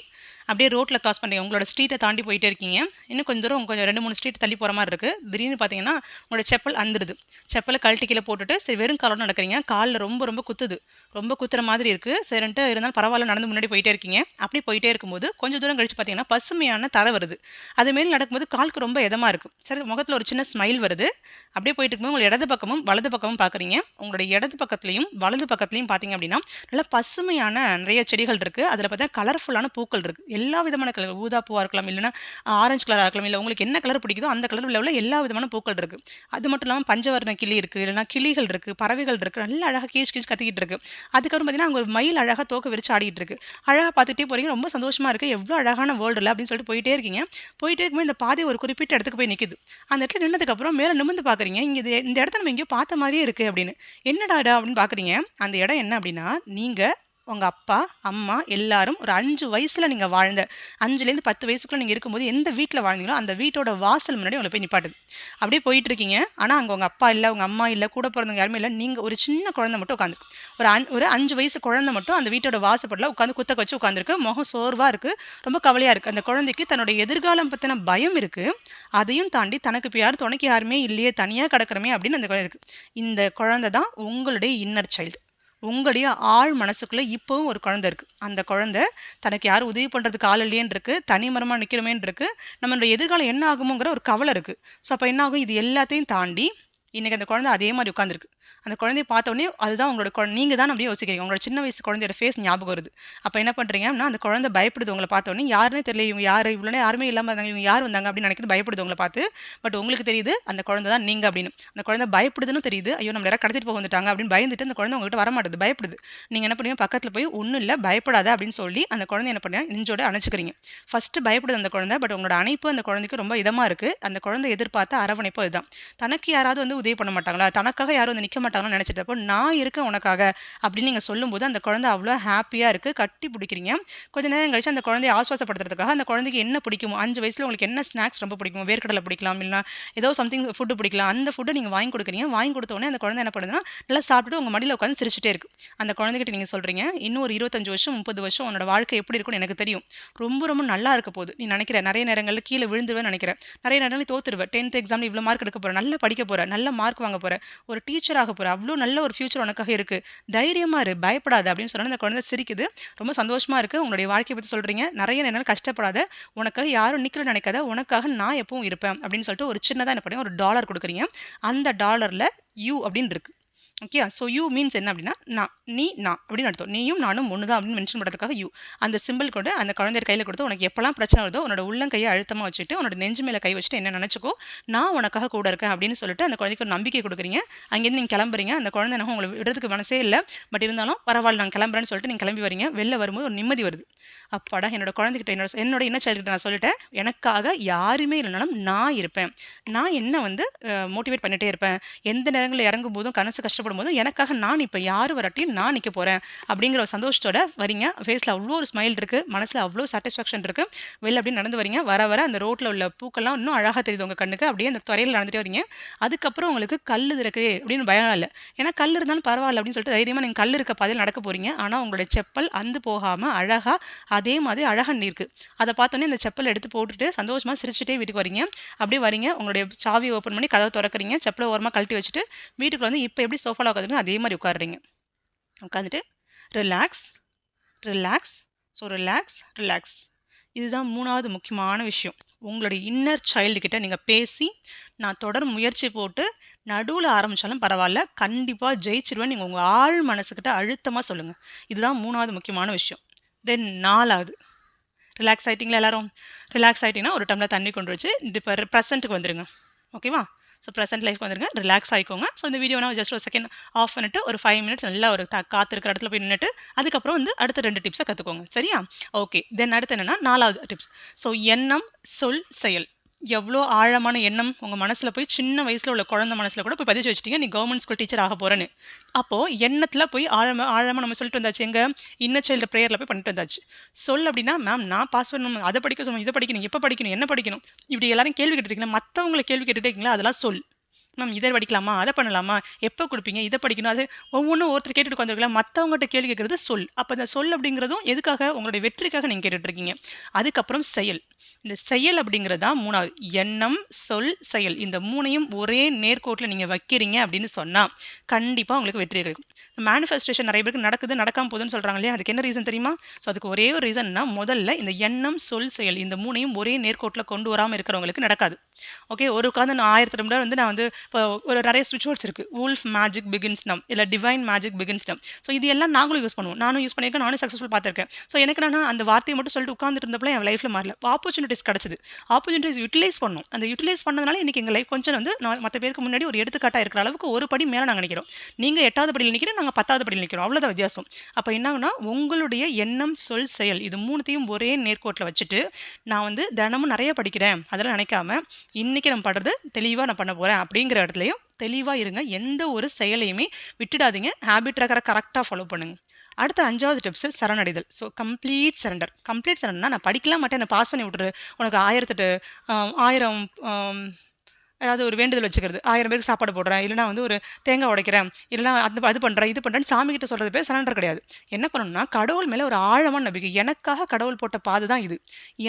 S1: அப்படியே ரோட்டில் கிராஸ் பண்ணுறீங்க. உங்களோட ஸ்ட்ரீட்டை தாண்டி போயிட்டே இருக்கீங்க. இன்னும் கொஞ்சம் தூரம் கொஞ்சம் 2-3 ஸ்ட்ரீட் தள்ளி போகிற மாதிரி இருக்குது. திடீர்னு பார்த்தீங்கன்னா உங்களோட செப்பல் அந்துடுது. செப்பலை கழட்டி கீழே போட்டுட்டு சரி வெறும் காலோடு நடக்கிறீங்க. காலில் ரொம்ப ரொம்ப குத்துது, ரொம்ப குத்துற மாதிரி இருக்குது. சரின்ட்டு இருந்தாலும் பரவாயில்ல நடந்து முன்னாடி போயிட்டே இருக்கீங்க. அப்படி போயிட்டே இருக்கும்போது கொஞ்சம் தூரம் கழிச்சு பார்த்தீங்கன்னா பசுமையான தரை வருது. அதுமாரி நடக்கும்போது காலுக்கு ரொம்ப இதமாக இருக்குது. சரி முகத்தில் ஒரு சின்ன ஸ்மைல் வருது. அப்படியே போயிட்டு இருக்கும்போது உங்களோட இடது பக்கமும் வலது பக்கமும் பார்க்குறீங்க. உங்களுடைய இடது பக்கத்துலையும் வலது பக்கத்துலையும் பார்த்தீங்க அப்படின்னா நல்லா பசுமையான நிறைய செடிகள் செடிகள் இருக்குது. அதில் பார்த்தா கலர்ஃபுல்லான பூக்கள் இருக்குது. எல்லா விதமான கலர், ஊதா பூவாக இருக்கலாம், இல்லைன்னா ஆரஞ்சு கலராக இருக்கலாம், இல்லை உங்களுக்கு என்ன கலர் பிடிக்குதோ அந்த கலரில் உள்ள எல்லா விதமான பூக்கள் இருக்குது. அது மட்டும் இல்லாமல் பஞ்சவர்ண கிளி இருக்குது, இல்லைனா கிளிகள் இருக்குது, பறவைகள் இருக்குது, நல்லா அழகாக கீச் கீச் கத்திக்கிட்டு இருக்குது. அதுக்கப்புறம் பார்த்தீங்கன்னா அங்கே ஒரு மயில் அழகாக தோக்க விரிச்சு ஆடிட்டு இருக்கு. அழகாக பார்த்துட்டே போகிறீங்க, ரொம்ப சந்தோஷமாக இருக்குது, எவ்வளோ அழகான வேர்ல்டு இல்லை அப்படின்னு சொல்லிட்டு போயிட்டே இருக்கீங்க. போயிட்டே இருக்கும்போது இந்த பாதை ஒரு குறிப்பிட்ட இடத்துக்கு போய் நிற்குது. அந்த இடத்துல நின்னதுக்கப்புறம் மேலே நிமிர்ந்து பார்க்குறீங்க, இங்கே இந்த இடத்த நம்ம எங்கேயோ பார்த்த மாதிரியே இருக்குது அப்படின்னு. என்னடா அப்படின்னு பார்க்குறீங்க. அந்த இடம் என்ன அப்படின்னா, நீங்கள் உங்கள் அப்பா அம்மா எல்லாரும் ஒரு 5 வயசில் நீங்கள் வாழ்ந்த 5லேருந்து 10 வயசுக்குள்ளே நீங்கள் இருக்கும்போது எந்த வீட்டில் வாழ்ந்தீங்களோ அந்த வீட்டோட வாசல் முன்னாடி உங்களை போய் நிப்பாட்டுது. அப்படியே போயிட்டு இருக்கீங்க. ஆனால் அங்கே உங்கள் அப்பா இல்லை, உங்கள் அம்மா இல்லை, கூட பிறந்தவங்க யாருமே இல்லை. நீங்கள் ஒரு சின்ன குழந்தை மட்டும் உட்காந்து, ஒரு 5 வயசு குழந்தை மட்டும் அந்த வீட்டோட வாசப்படல உட்காந்து குத்த வச்சு உட்காந்துருக்கு. முகம் சோர்வாக இருக்குது, ரொம்ப கவலையாக இருக்குது. அந்த குழந்தைக்கு தன்னுடைய எதிர்காலம் பற்றின பயம் இருக்குது. அதையும் தாண்டி தனக்கு இப்போ யாரும் துணைக்கு யாருமே இல்லையே, தனியாக கிடக்கிறமே அப்படின்னு அந்த குழந்தை இருக்குது. இந்த குழந்தை தான் உங்களுடைய இன்னர் சைல்டு. உங்களுடைய ஆழ் மனசுக்குள்ளே இப்போவும் ஒரு குழந்தை இருக்குது. அந்த குழந்தை தனக்கு யாரும் உதவி பண்ணுறதுக்கு ஆள் இல்லையேன்னு இருக்குது, தனிமரமாக நிற்கிறமேன்னு இருக்குது, நம்மளுடைய எதிர்காலம் என்ன ஆகுமோங்கிற ஒரு கவலை இருக்குது. ஸோ அப்போ என்ன ஆகும், இது எல்லாத்தையும் தாண்டி இன்றைக்கி அந்த குழந்தை அதே மாதிரி உட்காந்துருக்கு. அந்த குழந்தைய பார்த்தோன்னே அதுதான் உங்களோட நீங்கள் தான் அப்படியே யோசிக்கிறீங்க. உங்களோட சின்ன வயசு குழந்தையோட ஃபேஸ் ஞாபகம் வருது. அப்போ என்ன பண்ணுறீங்க அப்படின்னா, அந்த குழந்தை பயப்படுது உங்களை பார்த்தோன்னே. யாருன்னே தெரியல, இவங்க யார், இவ்வளோ யாருமே இல்லாமல் இருந்தாங்க, இவங்க யார் வந்தாங்க அப்படின்னு நினைக்கிறது, பயப்படுது உங்களை பார்த்து. பட் உங்களுக்கு தெரியுது அந்த குழந்தை தான் நீங்கள் அப்படின்னு. அந்த குழந்தை பயப்படுதுன்னு தெரியுது. ஐயோ நம்ம யாராவது கடத்திட்டு போக வந்துட்டாங்க அப்படின்னு பயந்துட்டு அந்த குழந்தை உங்கள்கிட்ட வரமாட்டுது, பயப்படுது. நீங்கள் என்ன பண்ணுவீங்க, பக்கத்தில் போய் ஒன்றும் இல்லை பயப்படாத அப்படின்னு சொல்லி அந்த குழந்தை என்ன பண்ணுறீங்க, நெஞ்சோட அணைச்சிக்கிறீங்க. ஃபஸ்ட்டு பயப்படுது அந்த குழந்தை, பட் உங்களோட அணைப்பு அந்த குழந்தைக்கு ரொம்ப இதமாக இருக்குது. அந்த குழந்தை எதிர்பார்த்த அரவணைப்பு இதுதான். தனக்கு யாராவது வந்து உதவி பண்ண மாட்டாங்களா, தனக்காக யாரும் வந்து நிற்க மாட்டாங்கன்னு நினச்சிட்டப்போ நான் இருக்கேன் உனக்காக அப்படின்னு நீங்கள் சொல்லும்போது அந்த குழந்தை அவ்வளோ ஹாப்பியாக இருக்குது. கட்டி பிடிக்கிறீங்க. கொஞ்சம் நேரம் கழிச்சு அந்த குழந்தைய ஆஸ்வாசப்படுத்துறதுக்காக அந்த குழந்தைக்கு என்ன பிடிக்குமோ, 5 வயசில் உங்களுக்கு என்ன ஸ்நாக்ஸ் ரொம்ப பிடிக்குமோ, வேர்க்கடலை பிடிக்கலாம், இல்லைனா ஏதோ சம்திங் ஃபுட்டு பிடிக்கலாம், அந்த ஃபுட்டை நீங்கள் வாங்கி கொடுக்குறீங்க. வாங்கி கொடுத்தோடனே அந்த குழந்தை என்ன பண்ணுதுன்னா நல்லா சாப்பிட்டுட்டு உங்கள் மடியில் உட்காந்து சிரிச்சுட்டே இருக்குது. அந்த குழந்தைகிட்ட நீங்கள் சொல்கிறீங்க, இன்னும் ஒரு 25 வருஷம் 30 வருஷம் உன்னோட வாழ்க்கை எப்படி இருக்குன்னு எனக்கு தெரியும், ரொம்ப ரொம்ப நல்லா இருக்க போகுது. நீ நினைக்கிற நிறைய நேரங்களில் கீழே விழுந்துருவேன்னு நினைக்கிறேன், நிறைய நேரங்களில் தோத்துருவேன், 10th எக்ஸாமில் இவ்வளோ மார்க் எடுக்க போகிறேன், நல்லா படிக்க போகிறேன், நல்ல மார்க் வாங்க போகிறேன், ஒரு டீச்சர் ஆக போகிறேன், அவ்வளோ நல்ல ஒரு ஃபியூச்சர் உனக்காக இருக்குது, தைரியமாக இரு, பயப்படாத அப்படின்னு சொன்னால் அந்த குழந்தை சிரிக்குது. ரொம்ப சந்தோஷமாக இருக்குது. உங்களுடைய வாழ்க்கையை பற்றி சொல்கிறீங்க. நிறைய நேரம் கஷ்டப்படாத, உனக்காக யாரும் நிற்கணும்னு நினைக்காத, உனக்காக நான் எப்பவும் இருப்பேன் அப்படின்னு சொல்லிட்டு ஒரு சின்னதாக என்ன பண்ணுங்க, ஒரு $1 கொடுக்குறீங்க. அந்த $1 யூ அப்படின்னு இருக்குது. ஓகே, ஸோ யூ மீன்ஸ் என்ன அப்படின்னா நான், நீ நான் அப்படின்னு அர்த்தம். நீயும் நானும் ஒன்று தான் அப்படின்னு மென்ஷன் பண்ணுறதுக்காக யூ. அந்த சிம்பிள் கூட அந்த குழந்தைய கையில் கொடுத்து உனக்கு எப்போல்லாம் பிரச்சனை வருதோ உன்னோட உள்ளங்கையை அழுத்தமாக வச்சுட்டு உன்னோட நெஞ்சு மேலே கை வச்சுட்டு என்ன நினச்சிக்கோ, நான் உனக்காக கூட இருக்கேன் அப்படின்னு சொல்லிட்டு அந்த குழந்தைக்கு ஒரு நம்பிக்கை கொடுக்குறீங்க. அங்கேருந்து நீங்கள் கிளம்புறீங்க. அந்த குழந்தை என்ன உங்களை விடுறதுக்கு மனசே இல்லை, பட் இருந்தாலும் பரவாயில்ல நான் கிளம்புறேன்னு சொல்லிட்டு நீங்கள் கிளம்பி வரீங்க. வெளில வரும்போது ஒரு நிம்மதி வருது. அப்பாடா என்னோட குழந்தைகிட்ட என்னோட இன்ன சைல்டுகிட்ட நான் சொல்லிட்டேன், எனக்காக யாருமே இல்லைனாலும் நான் இருப்பேன், நான் என்ன வந்து மோட்டிவேட் பண்ணிகிட்டே இருப்பேன், எந்த நேரங்களில் இறங்கும் போதும் கனசு கஷ்டப்படும் போதும் எனக்காக நான் இப்போ யார் வராட்டியும் நான் நிற்க போகிறேன் அப்படிங்கிற ஒரு சந்தோஷத்தோட வரீங்க. ஃபேஸில் அவ்வளோ ஒரு ஸ்மைல் இருக்குது, மனசில் அவ்வளோ சாட்டிஸ்ஃபேக்ஷன் இருக்குது. வெளில அப்படியே நடந்து வரீங்க. வர வர அந்த ரோட்டில் உள்ள பூக்கள்லாம் இன்னும் அழகாக தெரியுது உங்கள் கண்ணுக்கு. அப்படியே அந்த துறையில் நடந்துகிட்டே வரீங்க. அதுக்கப்புறம் உங்களுக்கு கல் இருக்குது அப்படின்னு பயம் இல்லை, ஏன்னா கல் இருந்தாலும் பரவாயில்ல அப்படின்னு சொல்லிட்டு தைரியமாக நீங்கள் கல் இருக்க பாதையில் நடக்க போகிறீங்க. ஆனால் உங்களுடைய செப்பல் அந்து போகாமல் அழகாக அதே மாதிரி அழகாக இருக்குது. அதை பார்த்தோன்னே இந்த செப்பல் எடுத்து போட்டுட்டு சந்தோஷமாக சிரிச்சுட்டே வீட்டுக்கு வரீங்க. அப்படியே வரீங்க, உங்களுடைய சாவி ஓப்பன் பண்ணி கதவை திறக்கிறீங்க, செப்பலை ஓரமாக கழட்டி வச்சுட்டு வீட்டுக்குள்ள வந்து இப்போ எப்படி சோஃபாவில் உட்காந்துருங்க அதே மாதிரி உட்காடுறீங்க. உட்காந்துட்டு relax relax, so relax relax. இதுதான் 3வது முக்கியமான விஷயம். உங்களுடைய இன்னர் சைல்டுக்கிட்ட நீங்கள் பேசி நான் தொடர் முயற்சி போட்டு நடுவில் ஆரம்பித்தாலும் பரவாயில்ல, கண்டிப்பாக ஜெயிச்சிருவேன் நீங்கள் உங்கள் ஆழ் மனசுக்கிட்ட அழுத்தமாக சொல்லுங்கள். இதுதான் 3வது முக்கியமான விஷயம். தென் 4வது, ரிலாக்ஸ் ஆகிட்டிங்களா எல்லோரும்? ரிலாக்ஸ் ஆகிட்டிங்கன்னா ஒரு டம்ளர் தண்ணி கொண்டு வச்சு இப்போ ப்ரெசென்ட்டுக்கு வந்துடுங்க. ஓகேவா? ஸோ ப்ரெசென்ட் லைஃப்க்கு வந்துருங்க, ரிலாக்ஸ் ஆகிக்கோங்க. ஸோ இந்த வீடியோ நான் ஜஸ்ட் ஒரு செகண்ட் ஆஃப் பண்ணிட்டு ஒரு 5 மினிட்ஸ் நல்லா ஒரு காற்று இருக்கிற இடத்துல போய் நின்றுட்டு அதுக்கப்புறம் வந்து அடுத்த 2 டிப்ஸை கற்றுக்கோங்க. சரியா? ஓகே. தென் அடுத்து என்னென்னா 4வது டிப்ஸ். ஸோ எண்ணம், சொல், செயல். எவ்வளோ ஆழமான எண்ணம் உங்கள் மனசில் போய் சின்ன வயசில் உள்ள குழந்தை மனசில் கூட போய் பதிச்சு வச்சுட்டீங்க, நீ கவர்மெண்ட் ஸ்கூல் டீச்சர் ஆக போகிறேன்னு. அப்போது எண்ணத்தில் போய் ஆழமாக நம்ம சொல்லிட்டு வந்தாச்சு. எங்கள் இன்னர் சைல்டு ப்ரேயரில் போய் பண்ணிட்டு வந்தாச்சு. சொல் அப்படின்னா மேம் நான் பாஸ் பண்ணணும், அதை படிக்க சொல்லுவோம், இதை படிக்கணும், எப்போ படிக்கணும், என்ன படிக்கணும், இப்படி எல்லாரும் கேள்வி கேட்டுருக்கீங்களா, மற்றவங்களை கேள்வி கேட்டுட்டே இருக்கீங்களா, அதெல்லாம் சொல். மேம் இதை படிக்கலாமா, அதை பண்ணலாமா, எப்போ கொடுப்பீங்க, இதை படிக்கணும், அது ஒவ்வொன்றும் ஒருத்தர் கேட்டுட்டு உட்காந்துருக்கலாம். மற்றவங்ககிட்ட கேள்வி கேட்குறது சொல். அப்போ இந்த சொல் அப்படிங்கிறதும் எதுக்காக, உங்களுடைய வெற்றிக்காக நீங்கள் கேட்டுட்ருக்கீங்க. அதுக்கப்புறம் செயல். இந்த செயல் அப்படிங்கிறது தான் 3வது. எண்ணம், சொல், செயல். இந்த 3ஐயும் ஒரே நேர்கோட்டில் நீங்கள் வைக்கிறீங்க அப்படின்னு சொன்னால் கண்டிப்பாக உங்களுக்கு வெற்றி கிடைக்கும். மேனிஃபெஸ்டேஷன் நிறைய பேருக்கு நடக்குது, நடக்காமல் போகுதுன்னு சொல்கிறாங்க இல்லையா, அதுக்கு என்ன ரீசன் தெரியுமா? ஸோ அதுக்கு ஒரே ஒரு ரீசன்னா, முதல்ல இந்த எண்ணம், சொல், செயல் இந்த 3ஐயும் ஒரே நேர்கோட்டில் கொண்டு வராமல் இருக்கிறவங்களுக்கு நடக்காது. ஓகே, ஒரு உட்காந்து நான் 1000 வந்து நான் வந்து இப்போ ஒரு நிறைய ஸ்விட்ச் வேர்ட்ஸ் இருக்குது. வூல்ஃப் மேஜிக் பிகின்ஸ் நவ், இல்லை divine magic begins now. So இது எல்லாம் நாங்களும் யூஸ் பண்ணுவோம். நானும் யூஸ் பண்ணியிருக்கேன், நானும் சக்ஸஸ்ஃபுல் பார்த்துருக்கேன். ஸோ எனக்கு என்னன்னா அந்த வார்த்தையை மட்டும் சொல்லிட்டு உட்காந்துட்டு இருந்தப்பல என் லைஃப்பில் மாறல. ஆப்பர்ச்சுனிட்டிஸ் கிடச்சிது. ஆப்பர்ச்சுனிட்டிஸ் யூட்டிலைஸ் பண்ணணும். அந்த யூட்டிலைஸ் பண்ணதுனால இன்றைக்கி எங்கள் லைஃப் கொஞ்சம் வந்து நான் மற்ற பேருக்கு முன்னாடி ஒரு எடுத்துக்காட்டாக இருக்கிற அளவுக்கு ஒரு படி மேலே நாங்கள் நினைக்கிறோம். நீங்கள் 8வது படியில் நிற்கிறோம், நாங்கள் 10வது படியில் நிற்கிறோம். அவ்வளோதான் வித்தியாசம். அப்போ என்னாகுன்னா உங்களுடைய எண்ணம், சொல், செயல் இது மூணுத்தையும் ஒரே நேர்கோட்டில் வச்சுட்டு நான் வந்து தினமும் நிறைய படிக்கிறேன் அதெல்லாம் நினைக்காம இன்றைக்கி நம்ம படுறது தெளிவாக நான் பண்ண போகிறேன் அப்படிங்கிற இடத்துலையும் தெளிவாக இருங்க. எந்த ஒரு செயலையுமே விட்டுடாதீங்க. ஹேபிட் ட்ராக்கரை கரெக்டாக ஃபாலோ பண்ணுங்கள். அடுத்த 5வது டிப்ஸு சரணடைதல். So complete surrender. கம்ப்ளீட் சரண்டர்னா நான் படிக்கலாம் மாட்டேன், என்னை பாஸ் பண்ணி விட்டுரு, உனக்கு 1008 ஏதாவது ஒரு வேண்டுதல் வச்சுக்கிறது, 1000 பேருக்கு சாப்பாடு போடுறேன், இல்லைனா வந்து ஒரு தேங்காய் உடைக்கிறேன், இல்லைனா அது பண்ணுறேன் இது பண்ணுறேன்னு சாமிகிட்ட சொல்கிறது பேர் சரண்டர் கிடையாது. என்ன பண்ணணும்னா கடவுள் மேலே ஒரு ஆழமான நம்பிக்கை. எனக்காக கடவுள் போட்ட பாதை தான் இது.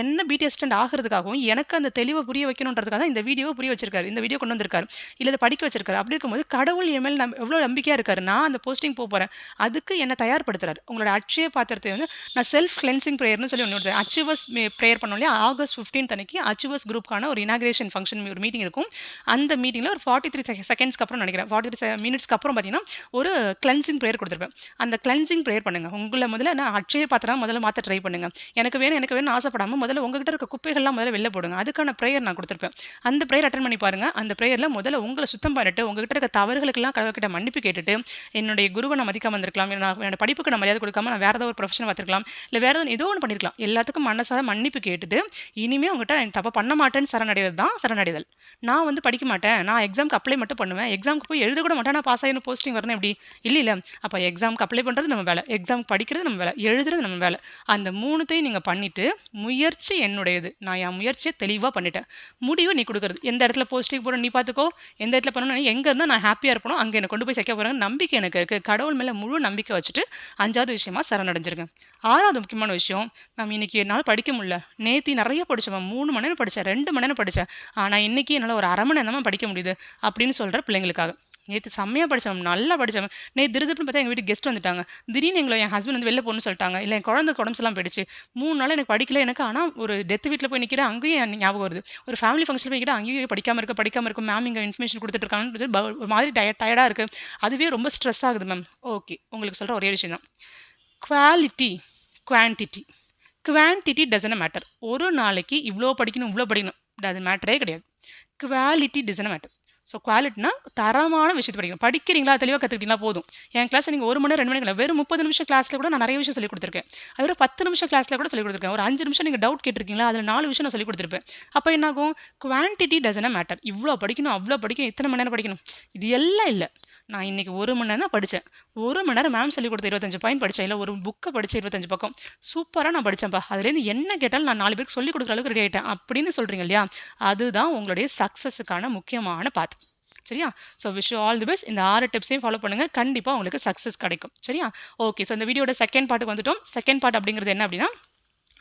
S1: என்ன பிடி அசிஸ்டன்ட் ஆகிறதுக்காகவும் எனக்கு அந்த தெளிவை புரிய வைக்கணுன்றதுக்காக தான் இந்த வீடியோவை புரிய வச்சிருக்காரு, இந்த வீடியோ கொண்டு வந்திருக்காரு, இல்லை இதை படிக்க வச்சிருக்காரு. அப்படி இருக்கும்போது கடவுள் என் மேலே எவ்வளோ நம்பிக்கையாக இருக்காரு. நான் அந்த போஸ்டிங் போகிறேன், அதுக்கு என்னை தயார்படுத்துறாரு. உங்களோட அட்சய பாத்திரத்தை வந்து நான் செல்ஃப் கிளென்சிங் ப்ரேயர்னு சொல்லி ஒன்று அச்சீவர்ஸ் ப்ரேயர் பண்ணோம் இல்லையா, ஆகஸ்ட் 15 அன்னைக்கு அச்சீவர்ஸ் குரூப்க்கான ஒரு இனாகிரேஷன் ஃபங்க்ஷன் ஒரு மீட்டிங் இருக்கும். அந்த மீட்டிங்கில் ஒரு 43 செகண்ட்ஸ்க்கு அப்புறம் நினைக்கிறேன் 43 மினிட்ஸ்க்கு அப்புறம் பார்த்தீங்கன்னா ஒரு கிளென்சிங் ப்ரேயர் கொடுத்துருப்பேன். அந்த கிளென்சிங் ப்ரேயர் பண்ணுங்கள். உங்களை முதல்ல நான் அட்சய பாத்திரம் முதல்ல மாற்ற ட்ரை பண்ணுங்கள். எனக்கு வேணும் ஆசைப்படாமல் முதல்ல உங்ககிட்ட இருக்க குப்பைகள்லாம் முதல்ல வெளில போடுங்க. அதுக்கான ப்ரேயர் நான் கொடுத்துருப்பேன். அந்த ப்ரேயர் அட்டன் பண்ணி பாருங்கள். அந்த ப்ரேயரில் முதல்ல உங்களை சுத்தம் பண்ணிட்டு உங்ககிட்ட இருக்க தவறுகளுக்கெல்லாம் கடவுள்கிட்ட மன்னிப்பு கேட்டுட்டு என்னுடைய குருவை நான் மதிக்காமல் இருந்திருக்கலாம், நான் என்னோட படிப்புக்கு நான் மரியாதை கொடுக்காம நான் வேறு ஏதாவது ஒரு ப்ரொஃபஷன் பார்த்துருக்கலாம், இல்லை வேறு ஏதோ ஒன்று பண்ணியிருக்கலாம். எல்லாத்துக்கும் மனசாக மன்னிப்பு கேட்டுட்டு இனிமேல் உங்கள்கிட்ட நான் தப்பை பண்ண மாட்டேன்னு சரணடைகிறது தான் சரணடைதல். நான் வந்து படிக்க மாட்டேன், நான் எக்ஸாமுக்கு அப்ளை மட்டும் பண்ணுவேன், எக்ஸாமுக்கு போய் எழுத கூட மாட்டேன், நான் பாஸ் ஆகின போஸ்டிங் வரணும் எப்படி இல்லை. அப்போ எக்ஸாமுக்கு அப்ளை பண்ணுறது நம்ம வேலை, எக்ஸாமுக்கு படிக்கிறது நம்ம வேலை, எழுதுறது நம்ம வேலை. அந்த மூணுத்தையும் நீங்கள் பண்ணிவிட்டு முயற்சி என்னுடையது, நான் என் முயற்சியை தெளிவாக பண்ணிட்டேன், முடிவு நீ கொடுக்குறது. எந்த இடத்துல போஸ்டிங் போட நீ பார்த்துக்கோ, எந்த இடத்துல பண்ணணும், எங்கே இருந்தால் நான் ஹாப்பியாக இருப்பணும் அங்கே என்னை கொண்டு போய் சேர்க்க போகிறேன் நம்பிக்கை எனக்கு இருக்குது. கடவுள் மேலே முழு நம்பிக்கை வச்சுட்டு 5வது விஷயமா சரணடைஞ்சிருங்க. 6வது முக்கியமான விஷயம், மேம் இன்றைக்கி என்னால் படிக்க முடியல, நேற்று நிறைய படித்தேன் மேம், 3 மணி நேரம் படித்தேன், 2 மணி நேரம் படித்தேன், ஆனால் இன்றைக்கி என்னால் ஒரு 1/2 மணி நேரம் தான் படிக்க முடியுது அப்படின்னு சொல்கிற பிள்ளைங்களுக்காக. நேற்று செம்மையாக படித்தேன், நல்லா படித்தேன், நேற்று திருதுப்புன்னு பார்த்தா எங்கள் வீட்டுக்கு கெஸ்ட் வந்துட்டாங்க, திடீர்னு என் ஹஸ்பண்ட் வந்து வெளில போகணும்னு சொல்லிட்டாங்க, இல்லை என் குழந்தை உடம்புலாம் போயிடுச்சு, 3 நாள் எனக்கு படிக்கல எனக்கு. ஆனால் ஒரு டெத் வீட்டில் போய் நிற்கிறேன், அங்கேயும் எனக்கு ஞாபகம் வருது, ஒரு ஃபேமிலி ஃபங்க்ஷன் போய் நிற்கிறேன், அங்கேயும் படிக்காமல் இருக்கும் மேம், இங்கே இன்ஃபர்மேஷன் கொடுத்துட்டு இருக்காங்கன்னு ஒரு மாதிரி டயர்டாக இருக்குது, அதுவே ரொம்ப ஸ்ட்ரெஸ் ஆகுது மேம். ஓகே, உங்களுக்கு சொல்கிற ஒரே விஷயம் தான், quality quantity. Quantity doesn't matter. ஒரு நாளைக்கு இவ்வளோ படிக்கணும் அது மேட்டரே கிடையாது. Quality doesn't matter. ஸோ குவாலிட்டினா தரமான விஷயத்தை படிக்கணும். படிக்கிறீங்களா, தெளிவாக கற்றுக்கிட்டீங்களா போதும். என் கிளாஸ் நீங்கள் 1 மணி நேரம் 2 மணி நேரம் வெறும் 30 நிமிஷம் கிளாஸில் கூட நான் நிறைய விஷயம் சொல்லிக் கொடுத்துருக்கேன். அது ஒரு 10 நிமிஷம் கிளாஸில் கூட சொல்லிக் கொடுத்துருக்கேன். ஒரு 5 நிமிஷம் நீங்கள் டவுட் கேட்டிருக்கீங்களா, அதில் 4 விஷயம் நான் சொல்லிக் கொடுத்துருப்பேன். அப்போ என்னாகும், குவான்டிட்டி டசன்ட் மேட்டர். இவ்வளோ படிக்கணும் அவ்வளோ படிக்கணும் இத்தனை மணி நேரம் படிக்கணும் இது எல்லாம் இல்லை. நான் இன்றைக்கி 1 மணி நேரம் தான் படித்தேன், 1 மணி நேரம் மேம் சொல்லிக் கொடுத்த 25 பாயிண்ட் படித்தேன், இல்லை ஒரு புக்கை படித்தேன் 25 பக்கம், சூப்பராக நான் படித்தேன்ப்பா, அதுலேருந்து என்ன கேட்டாலும் நான் 4 பேருக்கு சொல்லிக் கொடுக்குற அளவுக்கு ரெடி ஆகிட்டேன் அப்படின்னு சொல்கிறீங்க இல்லையா, அதுதான் உங்களுடைய சக்ஸஸுக்கான முக்கியமான பாத். சரியா? So wish you all the best. இந்த 6 டிப்ஸையும் ஃபாலோ பண்ணுங்கள், கண்டிப்பாக உங்களுக்கு சக்ஸஸ் கிடைக்கும். சரியா? ஓகே, ஸோ இந்த வீடியோட செகண்ட் பார்ட்டுக்கு வந்துட்டோம். செகண்ட் பார்ட் அப்படிங்கிறது என்ன அப்படின்னா,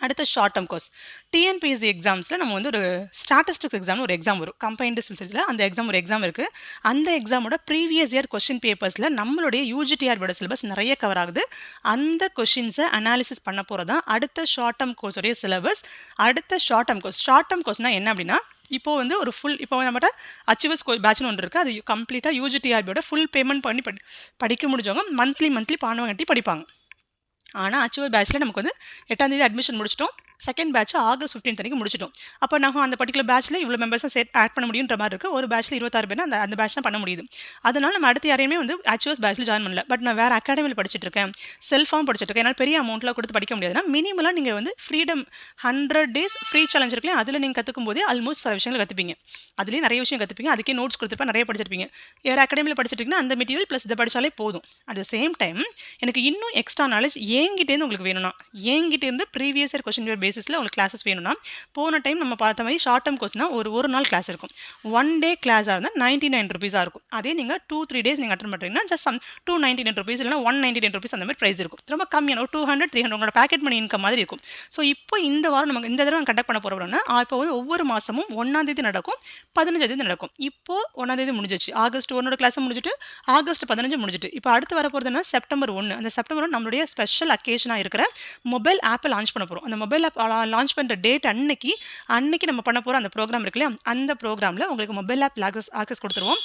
S1: அடுத்த ஷார்ட் டேர்ம் கோர்ஸ் டிஎன்பிஎஸ்சி எக்ஸாம்ஸில் நம்ம வந்து ஒரு ஸ்டாட்டிஸ்டிக்ஸ் எக்ஸாம்னு ஒரு எக்ஸாம் வரும், கம்பைன்டு ஸ்பெசில் அந்த எக்ஸாம் ஒரு எக்ஸாம் இருக்குது. அந்த எக்ஸாமோட ப்ரீவியஸ் இயர் கொஸ்டின் பேப்பர்ஸில் நம்மளுடைய யூஜிடிஆர்பியோட சிலபஸ் நிறைய கவர் ஆகுது. அந்த கொஷின்ஸை அனாலிசிஸ் பண்ண போகிறது தான் அடுத்த ஷார்ட் டேர்ம் கோர்ஸோடைய சிலபஸ். அடுத்த ஷார்ட் டேர்ம் கோர்ஸ்னால் என்ன அப்படின்னா, இப்போது வந்து ஒரு ஃபுல் இப்போ நம்மகிட்ட அச்சீவர்ஸ் பேட்ச்னு ஒன்று இருக்குது, அது கம்ப்ளீட்டாக யூஜிடிஆர்பியோட ஃபுல் பேமெண்ட் பண்ணி படிக்க முடிஞ்சவங்க மந்த்லி பணம் கட்டி படிப்பாங்க. ஆனால் அச்சீவர் பேட்சில் நமக்கு வந்து 8ஆம் தேதி அட்மிஷன் முடிச்சிட்டோம், செகண்ட் பேட்ச் ஆகஸ்ட் 15 அன்றைக்கி முடிச்சிட்டோம். அப்போ நம்ம அந்த பர்டிகுலர் பேட்சில் இவ்வளோ மெம்பர்ஸை ஆட் பண்ண முடியுன்ற மாதிரி இருக்குது. ஒரு பேட்சில் 26 பேர் அந்த பேட்ச் தான் பண்ண முடியுது. அதனால் நம்ம அடுத்து யாரையுமே வந்து அச்சீவர்ஸ் பேட்சில் ஜாயின் பண்ணல. பட் நான் வேறு அகாடமியில் படிச்சுட்டு இருக்கேன், செல்ஃபாகவும் படிச்சுட்டு இருக்கேன், என்னால் பெரிய அமௌண்ட்லாம் கொடுத்து படிக்க முடியாதுன்னா மினிமலாக நீங்கள் வந்து ஃப்ரீடம் 100 days ஃப்ரீ சேலஞ்ச் இருக்குல்லையா, அதில் நீங்கள் கற்றுக்கும் போதே ஆல்மோஸ்ட் சில விஷயங்கள் கற்றுப்பீங்க, அதுலேயே நிறைய விஷயம் கற்றுப்பீங்க, அதுக்கே நோட்ஸ் கொடுத்துருப்பேன், நிறைய படிச்சிருப்பீங்க. வேறு அகாடமியில் படிச்சிட்டிங்கன்னா அந்த மெட்டீரியல் ப்ளஸ் இதை படித்தாலே போதும். அட் த சேம் டைம் எனக்கு இன்னும் எக்ஸ்ட்ரா நாலேஜ் என்கிட்டேருந்து உங்களுக்கு வேணும்னா, என்கிட்டேருந்து ப்ரீவியஸ் இயர் கொஸ்டின் பேப்பர் பேசிஸில் உங்களுக்கு கிளாஸஸ் வேணும்னா, போன டைம் நம்ம பார்த்த மாதிரி ஷார்ட் டேர்ம் கோர்ஸ்னால் ஒரு நாள் கிளாஸ் இருக்கும், 1 day கிளாஸாக இருந்தால் 99 rupees இருக்கும். அதே நீங்கள் 2-3 days நீங்கள் அட்டன் பண்ணுறீங்கன்னா ஜஸ்ட் 299 rupees இல்லைனா 199 rupees அந்த மாதிரி ப்ரைஸ் இருக்கும். ரொம்ப கம்மியான ஒரு 200-300 உங்களோட பேக்கெட் மணி இன்கம் மாதிரி இருக்கும். ஸோ இப்போ இந்த வாரம் நமக்கு இந்த தடவை கண்டக்ட் பண்ண போகிறோம்னா, இப்போ வந்து ஒவ்வொரு மாதமும் 1ஆம் தேதி நடக்கும், 15ஆம் தேதி நடக்கும். இப்போது 1ஆம் தேதி முடிஞ்சிச்சு, ஆகஸ்ட் 1 கிளாஸ் முடிஞ்சிட்டு, ஆகஸ்ட் 15 முடிஞ்சிட்டு. இப்போ அடுத்து வரப்போகிறதுனா செப்டம்பர் 1. அந்த செப்டம்பர் 1 நம்மளுடைய ஸ்பெஷல் அக்கேஷனாக இருக்கிற மொபைல் ஆப்பை லான்ச் பண்ண போகிறோம். அந்த மொபைல் ஆப் லான்ச் பண்ணுற டேட் அன்னைக்கு நம்ம பண்ண போகிற அந்த ப்ரோக்ராம் இருக்கு இல்லையா, அந்த ப்ரோக்ராமில் உங்களுக்கு மொபைல் ஆப் ஆக்சஸ் கொடுத்துருவோம்.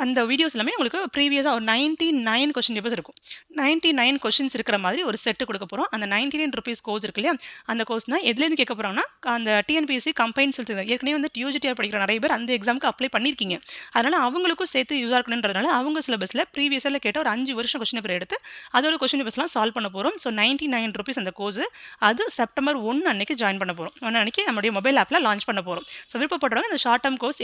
S1: அந்த வீடியோஸ் எல்லாமே உங்களுக்கு ப்ரீவியஸாக ஒரு 99 கொஸ்டின் பேப்பர்ஸ் இருக்கும். 99 கொஸ்டின்ஸ் இருக்கிற மாதிரி ஒரு செட்டு கொடுக்க போகிறோம். அந்த 99 ருபீஸ் கோர்ஸ் இருக்கு இல்லையா, அந்த கோர்ஸ்னால் எதுலேருந்து கேட்க போகிறாங்கன்னா, அந்த டிஎன்பிஎஸ்சி கம்பைன் சொல்லிட்டு ஏற்கனவே வந்து யூஜிடிஆர் படிக்கிற நிறைய பேர் அந்த எக்ஸாமுக்கு அப்ளை பண்ணியிருக்கீங்க. அதனால் அவங்களுக்கும் சேர்த்து யூஸாக இருக்கணுன்றதுனால அவங்க சிலபஸில் ப்ரீவியஸில் கேட்ட ஒரு 5 வருஷம் கொஸ்டின் பேப்பர் எடுத்து அதோட கொஸ்டின் பேப்பர்ஸ்லாம் சால்வ் பண்ண போகிறோம். ஸோ 99 ருபீஸ் அந்த கோர்ஸ். அது செப்டம்பர் 1 அன்னைக்கு ஜாயின் பண்ண போகிறோம். 1 அன்னைக்கு நம்மளுடைய மொபைல் ஆப்பில் லான்ச் பண்ண போகிறோம். ஸோ விருப்பப்படுறவங்க இந்த short term course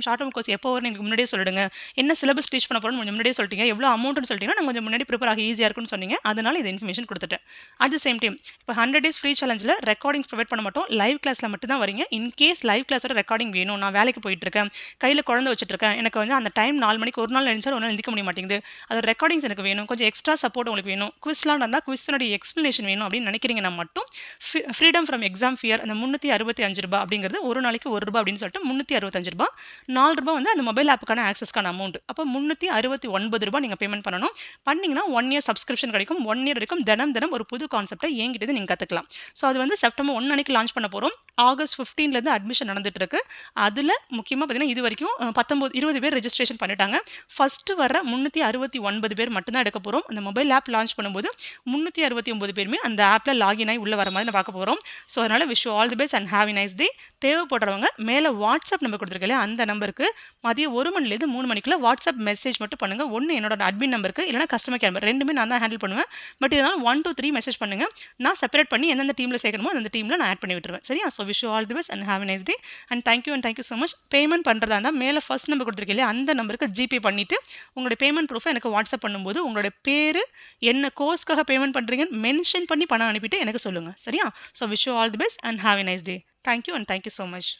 S1: short term course எப்போ வரும் எனக்கு முன்னாடியே சொல்லிடுங்க, என்ன சிலபஸ் டீச் பண்ண போகிறோம்னு கொஞ்சம் முன்னாடியே சொல்லிட்டீங்க, எவ்வளோ அமௌண்ட்னு சொல்லிட்டீங்கன்னா நான் கொஞ்சம் முன்னாடி ப்ரிப்பேர் ஆக ஈஸியாக இருக்குன்னு சொன்னீங்க. அதனால் இது இன்ஃபர்மேஷன் கொடுத்துட்டேன். அட் த சேம் டைம் இப்போ 100 டேஸ் ஃப்ரீ சேலஞ்சில் ரெக்கார்டிங்ஸ் ப்ரொவைட் பண்ண மாட்டோம். லைவ் கிளாஸில் மட்டும் தான் வரீங்க. இன்கேஸ் லைவ் கிளாஸோட ரெக்கார்டிங் வேணும், நான் வேலைக்கு போயிட்டு இருக்கேன், கையில் குழந்தை வச்சுட்டு இருக்கேன், எனக்கு வந்து அந்த டைம் 4 மணிக்கு ஒரு நாள் எழுந்தாலும் ஒரு நாள் எந்திக்க முடிய மாட்டேங்குது, அதோட ரெக்கார்டிங்ஸ் எனக்கு வேணும், கொஞ்சம் எக்ஸ்ட்ரா சப்போர்ட் உங்களுக்கு வேணும், குவிஸ்லாம் இருந்தால் குவிஸ்னுடைய எக்ஸ்ப்ளனேஷன் வேணும் அப்படின்னு நினைக்கிறீங்கன்னா மட்டும் ஃப்ரீடம் ஃப்ரம் எக்ஸாம் ஃபியர் அந்த 365 ரூபாய் அப்படிங்கிறது ஒரு நாளைக்கு ₹1 அப்படின்னு சொல்லிட்டு ₹365, ₹4 வந்து அந்த மொபைல் ஆப்புக்கான ஆக்சஸ்க்கான அமௌண்ட். அப்போ ₹369 நீங்கள் பேமெண்ட் பண்ணணும். பண்ணிங்கன்னா 1 இயர் சப்ஸ்கிரிப்ஷன் கிடைக்கும். 1 இயர் வரைக்கும் தினம் ஒரு புது கான்செப்டை என்கிட்ட நீங்கள் கற்றுக்கலாம். ஸோ அது வந்து செப்டம்பர் 1 அன்னைக்கு லான்ச் பண்ண போகிறோம். ஆகஸ்ட் 15லேருந்து அட்மிஷன் நடந்துட்டு இருக்கு. அதில் முக்கியமாக பார்த்தீங்கன்னா இது வரைக்கும் 20 பேர் ரெஜிஸ்ட்ரேஷன் பண்ணிட்டாங்க. ஃபஸ்ட்டு வர 369 பேர் மட்டும்தான் எடுக்க போகிறோம். அந்த மொபைல் ஆப் லான்ச் பண்ணும்போது 369 பேருமே அந்த ஆப்பில் லாகின் ஆகி உள்ளே வர மாதிரி நான் பார்க்க போகிறோம். ஸோ அதனால் wish you all the best and have a nice day. தேவைப்படுறவங்க மேலே வாட்ஸ்அப் நம்பர் கொடுத்துருக்கலையா, அந்த நம்பருக்கு மதியம் 1 மணிலேருந்து 3 மணிக்குள்ள வாட்ஸ்அப் மெசேஜ் மட்டும் பண்ணுங்கள். ஒன்று என்னோட அட்மின் நம்பருக்கு, இல்லைனா கஸ்டமர் கேர் நம்பர், ரெண்டுமே நான் தான் ஹேண்டில் பண்ணுவேன். பட் இதனால் 1 to 3 மெசேஜ் பண்ணுங்கள். நான் செப்பரேட் பண்ணி எந்தெந்த டீமில் சேர்க்கணுமோ அந்த டீமில் நான் ஆட் பண்ணி விட்டுருவேன். சரியா? So wish you all the best and have a nice day and thank you so much. Payment பண்ணுறதா இருந்தால் மேலே ஃபர்ஸ்ட் நம்பர் கொடுத்துருக்கலையா, அந்த நம்பருக்கு ஜிபே பண்ணிவிட்டு உங்களுடைய பேமெண்ட் ப்ரூஃபை எனக்கு வாட்ஸ்அப் பண்ணும்போது உங்களுடைய பேர் என்ன கோர்ஸ்க்காக பேமெண்ட் பண்ணுறீங்கன்னு மென்ஷன் பண்ணி பணம் அனுப்பிட்டு எனக்கு சொல்லுங்கள். சரியா? So wish you all the best and have a nice day. Thank you so much.